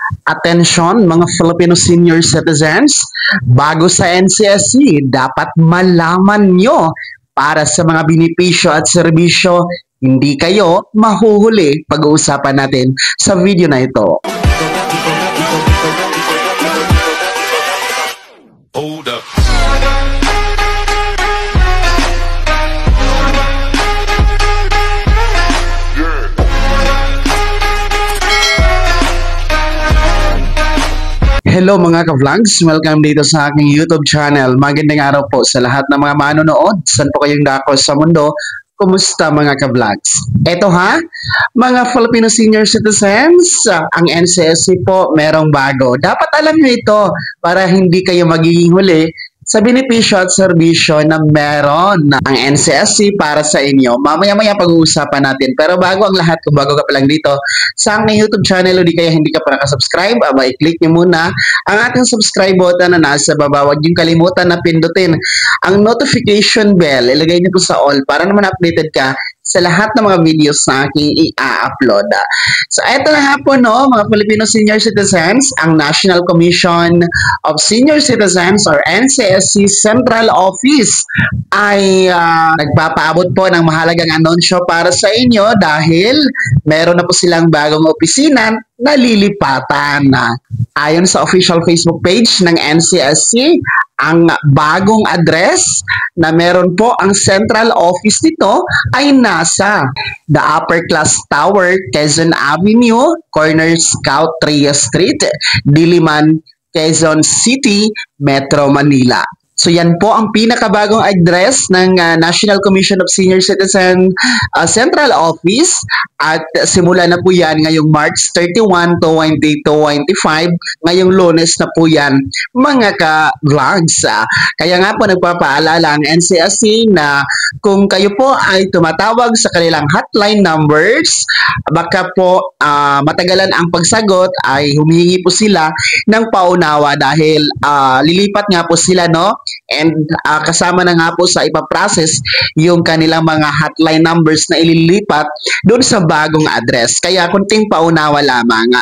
Atensyon mga Filipino senior citizens, bago sa NCSC, dapat malaman nyo para sa mga benepisyo at serbisyo, hindi kayo mahuhuli. Pag-uusapan natin sa video na ito. Hold up. Hello mga ka-vlogs, welcome dito sa aking YouTube channel. Magandang araw po sa lahat ng mga manonood. Saan po kayong dako sa mundo? Kumusta mga ka-vlogs? Eto ha, mga Filipino senior citizens, ang NCSC po merong bago. Dapat alam nyo ito para hindi kayo magiging huli sa benepisyo at serbisyo na meron ang NCSC para sa inyo. Mamaya-maya pag-uusapan natin. Pero bago ang lahat, kung bago ka pa lang dito sa aking YouTube channel o di kaya hindi ka pa nakasubscribe, i-click nyo muna ang ating subscribe button na nasa baba. Huwag nyo kalimutan na pindutin ang notification bell. Ilagay nyo po sa all para naman updated ka sa lahat ng mga videos na aking i-upload. So, ito na nga po, no, mga Filipino senior citizens, ang National Commission of Senior Citizens or NCSC Central Office ay nagpapaabot po ng mahalagang anunsyo para sa inyo dahil meron na po silang bagong opisina na lilipatan. Ayon sa official Facebook page ng NCSC, ang bagong address na meron po ang central office nito ay nasa the Upper Class Tower, Quezon Avenue, corner Scout Trias Street, Diliman, Quezon City, Metro Manila. So yan po ang pinakabagong address ng National Commission of Senior Citizen Central Office at simula na po yan ngayong March 31, 2025. Ngayong Lunes na po yan mga ka-vlogs. Kaya nga po nagpapaalala ang NCSC na kung kayo po ay tumatawag sa kanilang hotline numbers, baka po matagalan ang pagsagot, ay humihingi po sila ng paunawa dahil lilipat nga po sila, no? And kasama na nga po sa ipaprocess yung kanilang mga hotline numbers na ililipat doon sa bagong address. Kaya kunting paunawa lamang.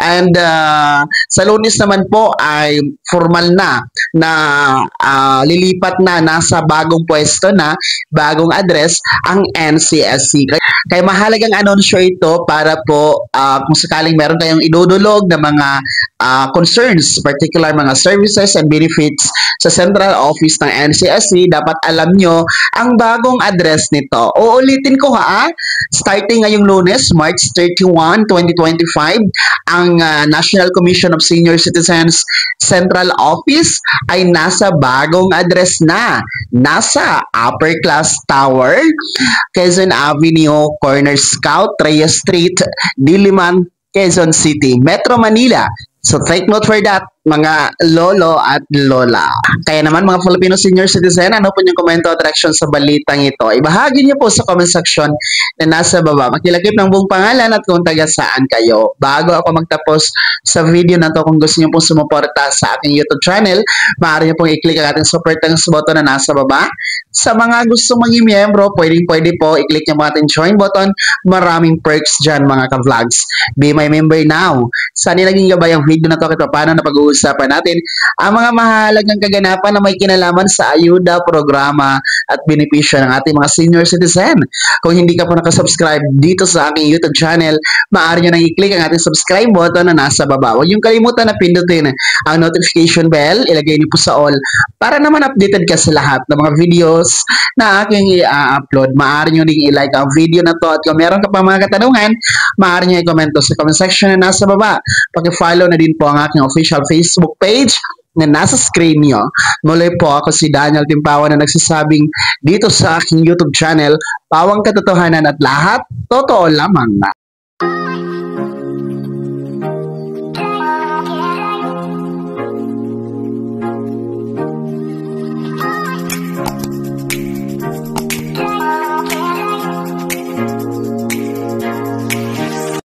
And sa Lunes naman po ay formal na lilipat na nasa bagong pwesto na, bagong address ang NCSC. Kaya mahalagang anunsyo ito para po kung sakaling meron kayong idudulog na mga concerns, particular mga services and benefits sa central office ng NCSC, dapat alam nyo ang bagong address nito. Uulitin ko ha, starting ngayong Lunes, March 31, 2025, ang National Commission of Senior Citizens Central Office ay nasa bagong address na. Nasa Upper Class Tower, Quezon Avenue, corner Scout Trias Street, Diliman, Quezon City, Metro Manila. So take note for that, mga lolo at lola. Kaya naman mga Filipino senior citizen, ano po yung komento at reaction sa balitang ito? Ibahagi niyo po sa comment section na nasa baba. Makilakip ng buong pangalan at kung taga saan kayo. Bago ako magtapos sa video na to, kung gusto niyo pong sumuporta sa aking YouTube channel, maaari niyo pong i-click ang ating super thanks button na nasa baba. Sa mga gusto maging miyembro, pwede po i-click yung ating join button. Maraming perks dyan mga ka-vlogs. Be my member now. Sana naging gabay ang video na to kahit paano na pag-uusapan natin ang mga mahalagang kaganapan na may kinalaman sa ayuda, programa at benepisyo ng ating mga senior citizen. Kung hindi ka po nakasubscribe dito sa aking YouTube channel, maaari nyo nang i-click ang ating subscribe button na nasa baba. Huwag yung kalimutan na pindutin ang notification bell, ilagay niyo po sa all para naman updated ka sa lahat ng mga videos na aking i-upload. Maaari nyo rin i-like ang video na to at kung meron ka pa mga katanungan, maaari nyo i-komento sa comment section na nasa baba. Paki-follow na din po ang aking official Facebook page na nasa screen nyo. Muli po ako si Daniel Timpawan na nagsasabing dito sa aking YouTube channel, pawang katotohanan at lahat, totoo lamang.